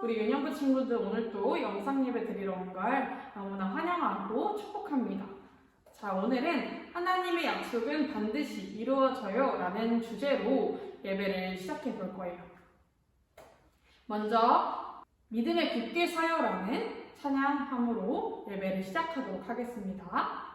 우리 유년부 친구들 오늘 또 영상 예배 드리러 온 걸 너무나 환영하고 축복합니다. 자, 오늘은 하나님의 약속은 반드시 이루어져요 라는 주제로 예배를 시작해 볼 거예요. 먼저 믿음에 굳게 서요라는 찬양함으로 예배를 시작하도록 하겠습니다.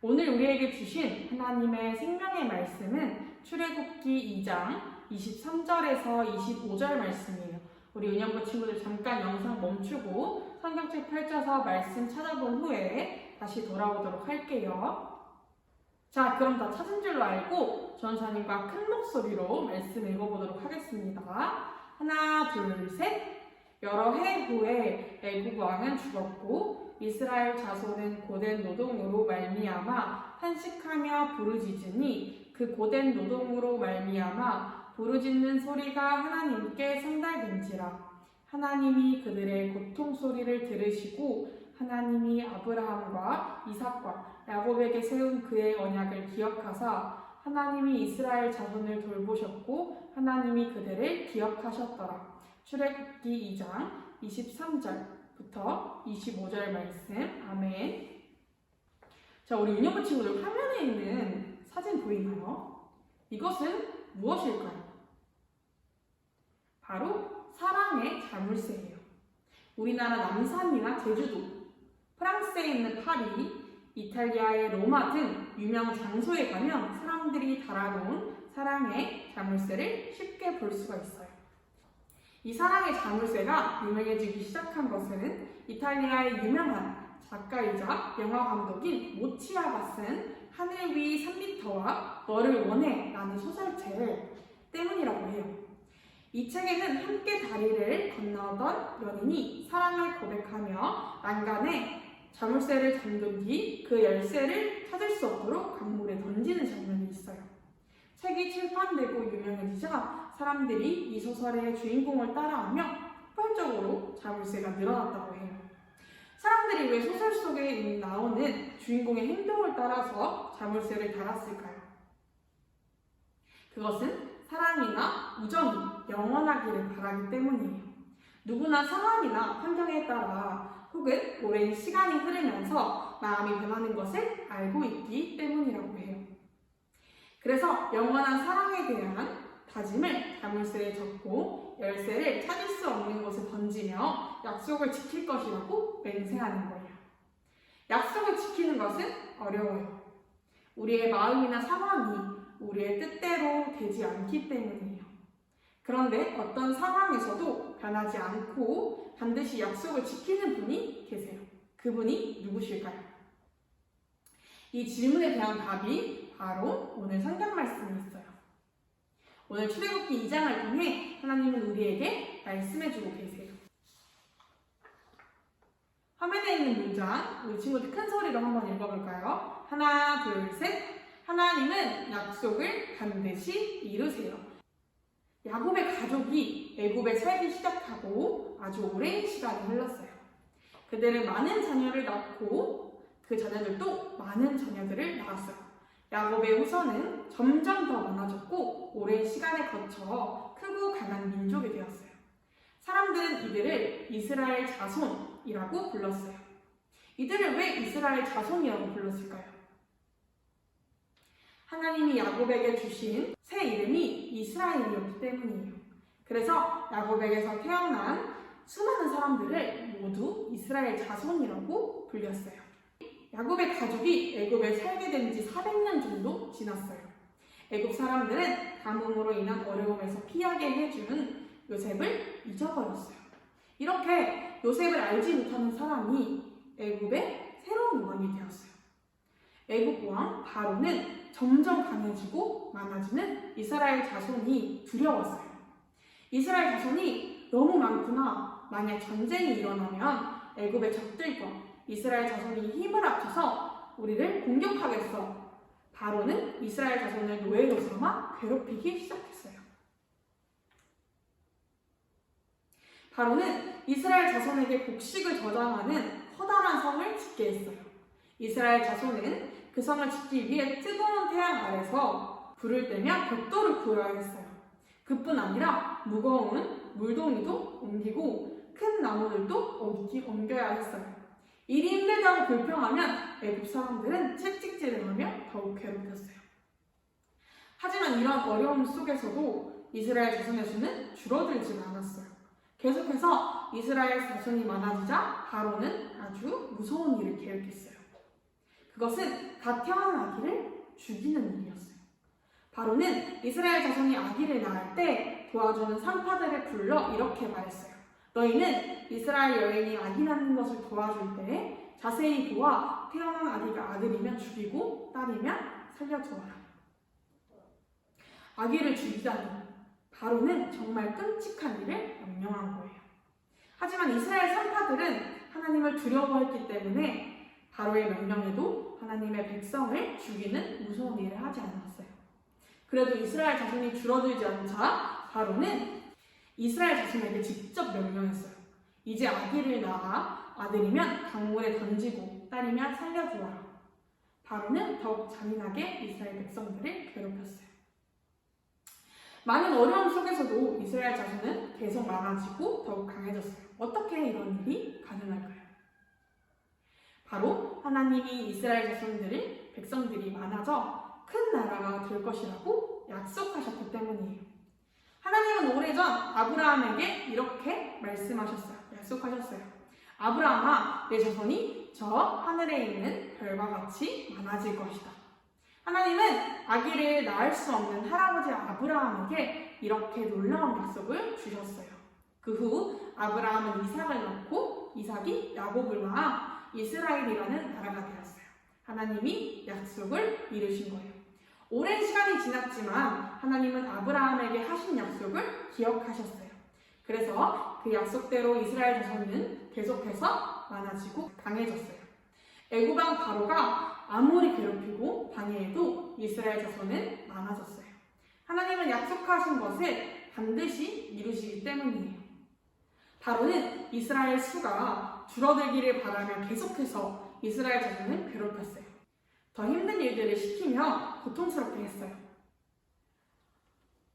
오늘 우리에게 주신 하나님의 생명의 말씀은 출애굽기 2장 23절에서 25절 말씀이에요. 우리 은영부 친구들 잠깐 영상 멈추고 성경책 펼쳐서 말씀 찾아본 후에 다시 돌아오도록 할게요. 자, 그럼 다 찾은 줄로 알고 전사님과 큰 목소리로 말씀 읽어보도록 하겠습니다. 하나, 둘, 셋. 여러 해 후에 애굽 왕은 죽었고 이스라엘 자손은 고된 노동으로 말미암아 탄식하며 부르짖으니 그 고된 노동으로 말미암아 부르짖는 소리가 하나님께 전달된지라. 하나님이 그들의 고통 소리를 들으시고 하나님이 아브라함과 이삭과 야곱에게 세운 그의 언약을 기억하사 하나님이 이스라엘 자손을 돌보셨고 하나님이 그들을 기억하셨더라. 출애굽기 2장 23절부터 25절 말씀. 아멘. 자, 우리 유년부 친구들 화면에 있는 사진 보이나요? 이것은 무엇일까요? 바로 사랑의 자물쇠예요. 우리나라 남산이나 제주도, 프랑스에 있는 파리, 이탈리아의 로마 등 유명 장소에 가면 사람들이 달아놓은 사랑의 자물쇠를 쉽게 볼 수가 있어요. 이 사랑의 자물쇠가 유명해지기 시작한 것은 이탈리아의 유명한 작가이자 영화 감독인 모치아가 쓴 하늘 위 3m와 너를 원해 라는 소설책 때문이라고 해요. 이 책에는 함께 다리를 건너던 연인이 사랑을 고백하며 난간에 자물쇠를 잠근 뒤 그 열쇠를 찾을 수 없도록 강물에 던지는 장면이 있어요. 책이 출판되고 유명해지자 사람들이 이 소설의 주인공을 따라하며 폭발적으로 자물쇠가 늘어났다고 해요. 사람들이 왜 소설 속에 나오는 주인공의 행동을 따라서 자물쇠를 달았을까요? 그것은 사랑이나 우정이 영원하기를 바라기 때문이에요. 누구나 상황이나 환경에 따라 혹은 오랜 시간이 흐르면서 마음이 변하는 것을 알고 있기 때문이라고 해요. 그래서 영원한 사랑에 대한 다짐을 자물쇠에 적고 열쇠를 찾을 수 없는 곳에 던지며 약속을 지킬 것이라고 맹세하는 거예요. 약속을 지키는 것은 어려워요. 우리의 마음이나 상황이 우리의 뜻대로 되지 않기 때문이에요. 그런데 어떤 상황에서도 변하지 않고 반드시 약속을 지키는 분이 계세요. 그분이 누구실까요? 이 질문에 대한 답이 바로 오늘 성경 말씀에 있어요. 오늘 출애굽기 2장을 통해 하나님은 우리에게 말씀해주고 계세요. 화면에 있는 문장, 우리 친구들 큰 소리로 한번 읽어볼까요? 하나, 둘, 셋. 하나님은 약속을 반드시 이루세요. 야곱의 가족이 애굽에 살기 시작하고 아주 오랜 시간이 흘렀어요. 그들은 많은 자녀를 낳고 그 자녀들도 많은 자녀들을 낳았어요. 야곱의 후손은 점점 더 많아졌고 오랜 시간에 거쳐 크고 강한 민족이 되었어요. 사람들은 이들을 이스라엘 자손이라고 불렀어요. 이들을 왜 이스라엘 자손이라고 불렀을까요? 하나님이 야곱에게 주신 새 이름이 이스라엘이었기 때문이에요. 그래서 야곱에게서 태어난 수많은 사람들을 모두 이스라엘 자손이라고 불렸어요. 야곱의 가족이 애굽에 살게 된 지 400년 정도 지났어요. 애굽 사람들은 가뭄으로 인한 어려움에서 피하게 해준 요셉을 잊어버렸어요. 이렇게 요셉을 알지 못하는 사람이 애굽의 새로운 왕이 되었어요. 애굽 왕 바로는 점점 강해지고 많아지는 이스라엘 자손이 두려웠어요. 이스라엘 자손이 너무 많구나. 만약 전쟁이 일어나면 애굽의 적들과 이스라엘 자손이 힘을 합쳐서 우리를 공격하겠어. 바로는 이스라엘 자손을 노예로 삼아 괴롭히기 시작했어요. 바로는 이스라엘 자손에게 곡식을 저장하는 커다란 성을 짓게 했어요. 이스라엘 자손은 그 성을 짓기 위해 뜨거운 태양 아래서 불을 떼며 벽돌을 구워야 했어요. 그뿐 아니라 무거운 물동이도 옮기고 큰 나무들도 옮겨야 했어요. 일이 힘들다고 불평하면 애굽 사람들은 채찍질을 하며 더욱 괴롭혔어요. 하지만 이런 어려움 속에서도 이스라엘 자손의 수는 줄어들지 않았어요. 계속해서 이스라엘 자손이 많아지자 바로는 아주 무서운 일을 계획했어요. 그것은 갓 태어난 아기를 죽이는 일이었어요. 바로는 이스라엘 자손이 아기를 낳을 때 도와주는 산파들을 불러 이렇게 말했어요. 너희는 이스라엘 여인이 아기 낳는 것을 도와줄 때 자세히 보아 태어난 아기가 아들이면 죽이고 딸이면 살려주어라. 아기를 죽이다니 바로는 정말 끔찍한 일을 명령한 거예요. 하지만 이스라엘 산파들은 하나님을 두려워했기 때문에 바로의 명령에도 하나님의 백성을 죽이는 무서운 일을 하지 않았어요. 그래도 이스라엘 자손이 줄어들지 않자 바로는 이스라엘 자손에게 직접 명령했어요. 이제 아기를 낳아 아들이면 강물에 던지고 딸이면 살려주어라. 바로는 더욱 잔인하게 이스라엘 백성들을 괴롭혔어요. 많은 어려움 속에서도 이스라엘 자손은 계속 많아지고 더욱 강해졌어요. 어떻게 이런 일이 가능할까요? 바로 하나님이 이스라엘 자손들을 백성들이 많아져 큰 나라가 될 것이라고 약속하셨기 때문이에요. 하나님은 오래전 아브라함에게 이렇게 말씀하셨어요. 약속하셨어요. 아브라함아, 내 자손이 저 하늘에 있는 별과 같이 많아질 것이다. 하나님은 아기를 낳을 수 없는 할아버지 아브라함에게 이렇게 놀라운 약속을 주셨어요. 그 후 아브라함은 이삭을 낳고 이삭이 야곱을 낳아 이스라엘이라는 나라가 되었어요. 하나님이 약속을 이루신 거예요. 오랜 시간이 지났지만 하나님은 아브라함에게 하신 약속을 기억하셨어요. 그래서 그 약속대로 이스라엘 자손은 계속해서 많아지고 강해졌어요. 애굽 왕 바로가 아무리 괴롭히고 방해해도 이스라엘 자손은 많아졌어요. 하나님은 약속하신 것을 반드시 이루시기 때문이에요. 바로는 이스라엘 수가 줄어들기를 바라며 계속해서 이스라엘 자손을 괴롭혔어요. 더 힘든 일들을 시키며 고통스럽게 했어요.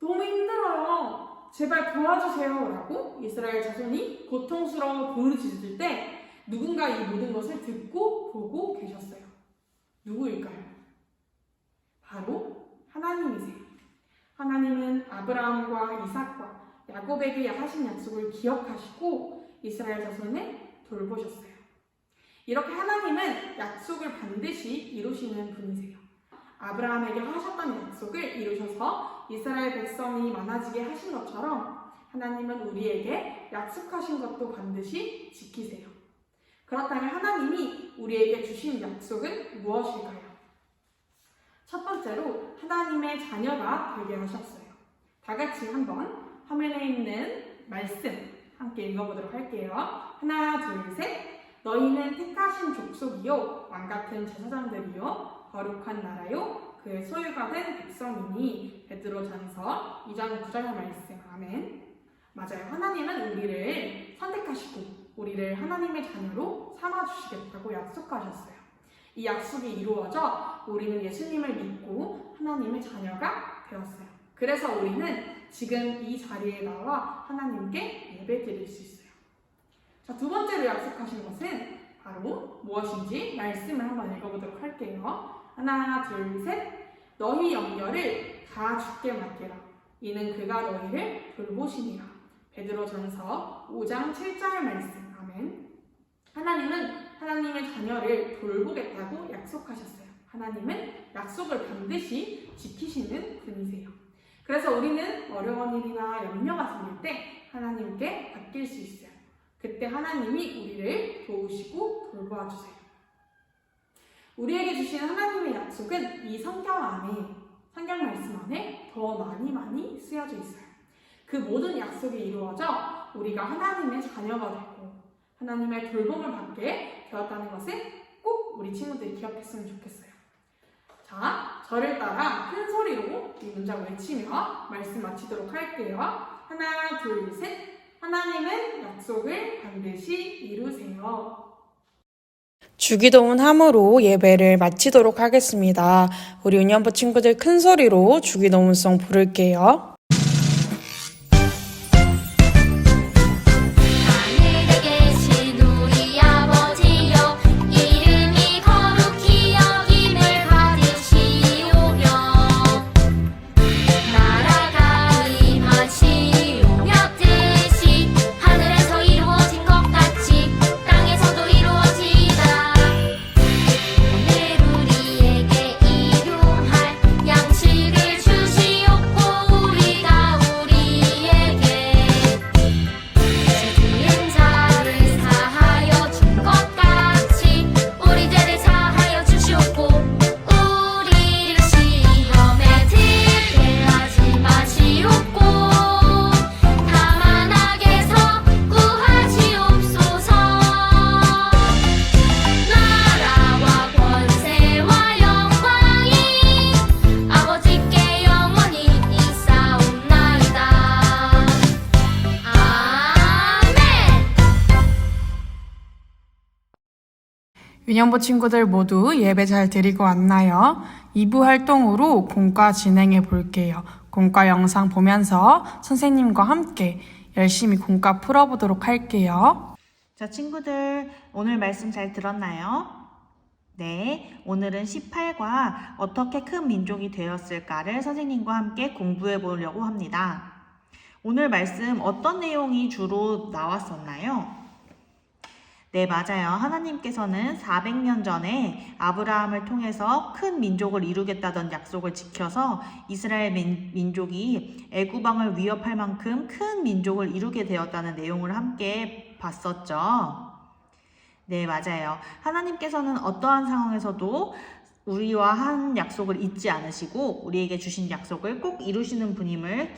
너무 힘들어요. 제발 도와주세요. 라고 이스라엘 자손이 고통스러워 부르짖을 때 누군가 이 모든 것을 듣고 보고 계셨어요. 누구일까요? 바로 하나님이세요. 하나님은 아브라함과 이삭과 야곱에게 하신 약속을 기억하시고 이스라엘 자손을 돌보셨어요. 이렇게 하나님은 약속을 반드시 이루시는 분이세요. 아브라함에게 하셨던 약속을 이루셔서 이스라엘 백성이 많아지게 하신 것처럼 하나님은 우리에게 약속하신 것도 반드시 지키세요. 그렇다면 하나님이 우리에게 주신 약속은 무엇일까요? 첫 번째로 하나님의 자녀가 되게 하셨어요. 다 같이 한번 화면에 있는 말씀 함께 읽어보도록 할게요. 하나, 둘, 셋. 너희는 택하신 족속이요 왕같은 제사장들이요 거룩한 나라요 그의 소유가 된 백성이니. 베드로전서 2장 9절 말씀. 아멘. 맞아요. 하나님은 우리를 선택하시고 우리를 하나님의 자녀로 삼아주시겠다고 약속하셨어요. 이 약속이 이루어져 우리는 예수님을 믿고 하나님의 자녀가 되었어요. 그래서 우리는 지금 이 자리에 나와 하나님께 예배드릴 수 있어요. 자, 두 번째로 약속하신 것은 바로 무엇인지 말씀을 한번 읽어보도록 할게요. 하나, 둘, 셋. 너희 염려를 다 주께 맡기라. 이는 그가 너희를 돌보시니라. 베드로전서 5장 7절 말씀. 아멘. 하나님은 하나님의 자녀를 돌보겠다고 약속하셨어요. 하나님은 약속을 반드시 지키시는 분이세요. 그래서 우리는 어려운 일이나 염려가 생길 때 하나님께 맡길 수 있어요. 그때 하나님이 우리를 도우시고 돌보아주세요. 우리에게 주신 하나님의 약속은 이 성경 말씀 안에 더 많이 쓰여져 있어요. 그 모든 약속이 이루어져 우리가 하나님의 자녀가 되고 하나님의 돌봄을 받게 되었다는 것을 꼭 우리 친구들이 기억했으면 좋겠어요. 자, 저를 따라 큰 소리로 이 문장 외치며 말씀 마치도록 할게요. 하나, 둘, 셋. 하나님은 약속을 반드시 이루세요. 주기도문 함으로 예배를 마치도록 하겠습니다. 우리 은연부 친구들 큰 소리로 주기도문송 부를게요. 유년부 친구들 모두 예배 잘 드리고 왔나요? 2부 활동으로 공과 진행해 볼게요. 공과 영상 보면서 선생님과 함께 열심히 공과 풀어보도록 할게요. 자, 친구들 오늘 말씀 잘 들었나요? 네, 오늘은 18과 어떻게 큰 민족이 되었을까를 선생님과 함께 공부해 보려고 합니다. 오늘 말씀 어떤 내용이 주로 나왔었나요? 네, 맞아요. 하나님께서는 400년 전에 아브라함을 통해서 큰 민족을 이루겠다던 약속을 지켜서 이스라엘 민족이 애굽 왕을 위협할 만큼 큰 민족을 이루게 되었다는 내용을 함께 봤었죠. 네, 맞아요. 하나님께서는 어떠한 상황에서도 우리와 한 약속을 잊지 않으시고 우리에게 주신 약속을 꼭 이루시는 분임을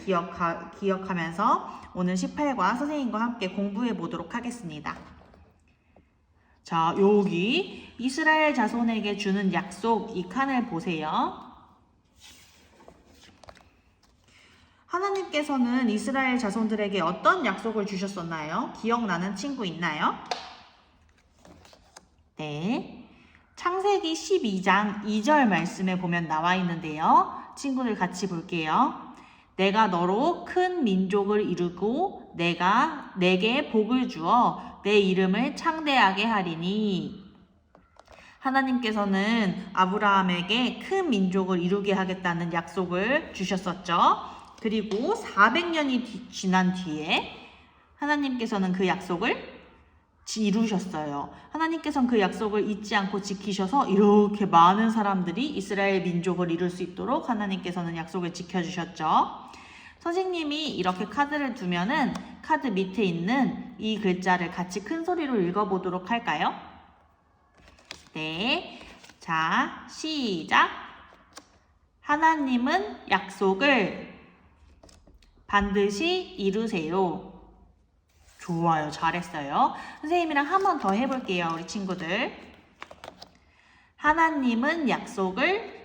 기억하면서 오늘 18과 선생님과 함께 공부해 보도록 하겠습니다. 자, 여기 이스라엘 자손에게 주는 약속 이 칸을 보세요. 하나님께서는 이스라엘 자손들에게 어떤 약속을 주셨었나요? 기억나는 친구 있나요? 네. 창세기 12장 2절 말씀에 보면 나와 있는데요. 친구들 같이 볼게요. 내가 너로 큰 민족을 이루고 내가 내게 복을 주어 내 이름을 창대하게 하리니. 하나님께서는 아브라함에게 큰 민족을 이루게 하겠다는 약속을 주셨었죠. 그리고 400년이 지난 뒤에 하나님께서는 그 약속을 이루셨어요. 하나님께서는 그 약속을 잊지 않고 지키셔서 이렇게 많은 사람들이 이스라엘 민족을 이룰 수 있도록 하나님께서는 약속을 지켜주셨죠. 선생님이 이렇게 카드를 두면은 카드 밑에 있는 이 글자를 같이 큰 소리로 읽어보도록 할까요? 네. 자, 시작. 하나님은 약속을 반드시 이루세요. 좋아요. 잘했어요. 선생님이랑 한 번 더 해볼게요. 우리 친구들. 하나님은 약속을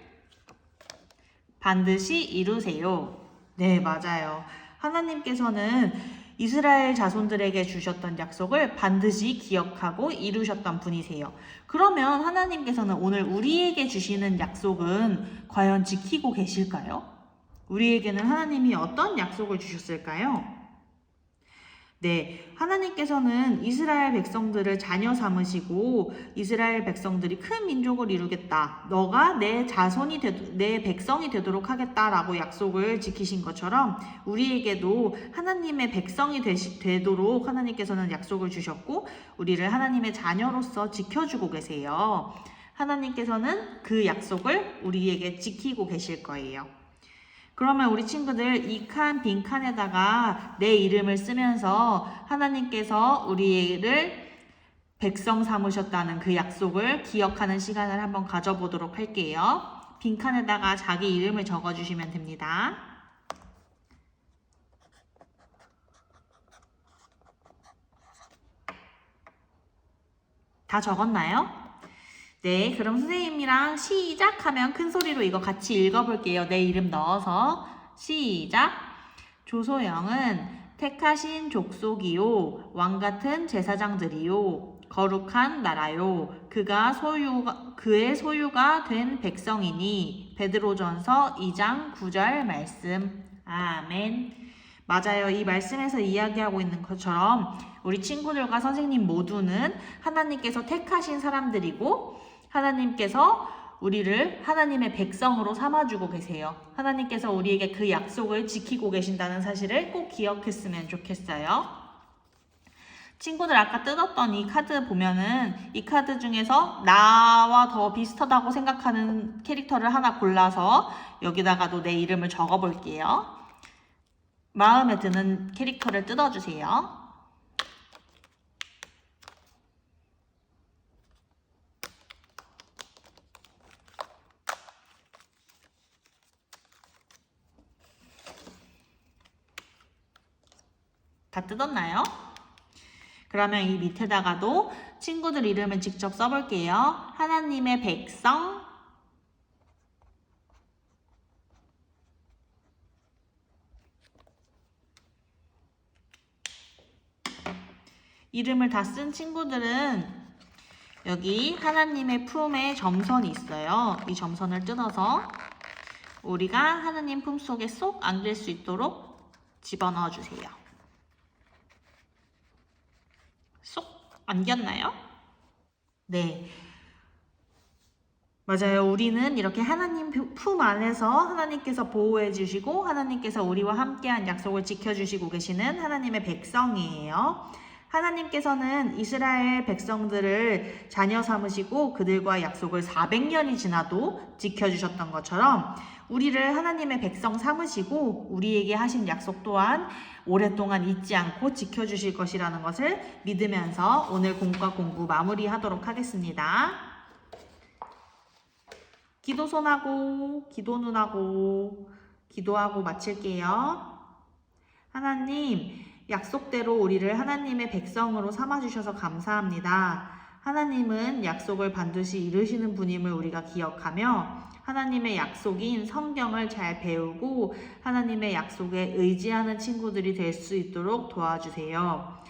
반드시 이루세요. 네, 맞아요. 하나님께서는 이스라엘 자손들에게 주셨던 약속을 반드시 기억하고 이루셨던 분이세요. 그러면 하나님께서는 오늘 우리에게 주시는 약속은 과연 지키고 계실까요? 우리에게는 하나님이 어떤 약속을 주셨을까요? 네, 하나님께서는 이스라엘 백성들을 자녀 삼으시고 이스라엘 백성들이 큰 민족을 이루겠다. 너가 내 자손이 내 백성이 되도록 하겠다라고 약속을 지키신 것처럼 우리에게도 하나님의 백성이 되도록 하나님께서는 약속을 주셨고 우리를 하나님의 자녀로서 지켜주고 계세요. 하나님께서는 그 약속을 우리에게 지키고 계실 거예요. 그러면 우리 친구들 이 칸, 빈 칸에다가 내 이름을 쓰면서 하나님께서 우리를 백성 삼으셨다는 그 약속을 기억하는 시간을 한번 가져보도록 할게요. 빈 칸에다가 자기 이름을 적어주시면 됩니다. 다 적었나요? 네, 그럼 선생님이랑 시작하면 큰 소리로 이거 같이 읽어볼게요. 내 이름 넣어서 시작. 조소영은 택하신 족속이요 왕같은 제사장들이요 거룩한 나라요 그의 소유가 된 백성이니. 베드로전서 2장 9절 말씀. 아멘. 맞아요. 이 말씀에서 이야기하고 있는 것처럼 우리 친구들과 선생님 모두는 하나님께서 택하신 사람들이고 하나님께서 우리를 하나님의 백성으로 삼아주고 계세요. 하나님께서 우리에게 그 약속을 지키고 계신다는 사실을 꼭 기억했으면 좋겠어요. 친구들 아까 뜯었던 이 카드 보면은 이 카드 중에서 나와 더 비슷하다고 생각하는 캐릭터를 하나 골라서 여기다가도 내 이름을 적어볼게요. 마음에 드는 캐릭터를 뜯어주세요. 다 뜯었나요? 그러면 이 밑에다가도 친구들 이름을 직접 써볼게요. 하나님의 백성, 이름을 다 쓴 친구들은 여기 하나님의 품에 점선이 있어요. 이 점선을 뜯어서 우리가 하나님 품속에 쏙 안길 수 있도록 집어넣어 주세요. 쏙 안겼나요? 네. 맞아요. 우리는 이렇게 하나님 품 안에서 하나님께서 보호해 주시고 하나님께서 우리와 함께한 약속을 지켜주시고 계시는 하나님의 백성이에요. 하나님께서는 이스라엘 백성들을 자녀 삼으시고 그들과 약속을 400년이 지나도 지켜주셨던 것처럼 우리를 하나님의 백성 삼으시고 우리에게 하신 약속 또한 오랫동안 잊지 않고 지켜주실 것이라는 것을 믿으면서 오늘 공과 공부 마무리하도록 하겠습니다. 기도 손하고 기도 눈하고 기도하고 마칠게요. 하나님, 약속대로 우리를 하나님의 백성으로 삼아주셔서 감사합니다. 하나님은 약속을 반드시 이루시는 분임을 우리가 기억하며 하나님의 약속인 성경을 잘 배우고 하나님의 약속에 의지하는 친구들이 될 수 있도록 도와주세요.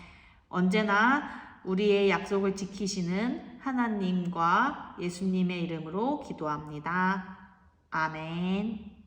언제나 우리의 약속을 지키시는 하나님과 예수님의 이름으로 기도합니다. 아멘.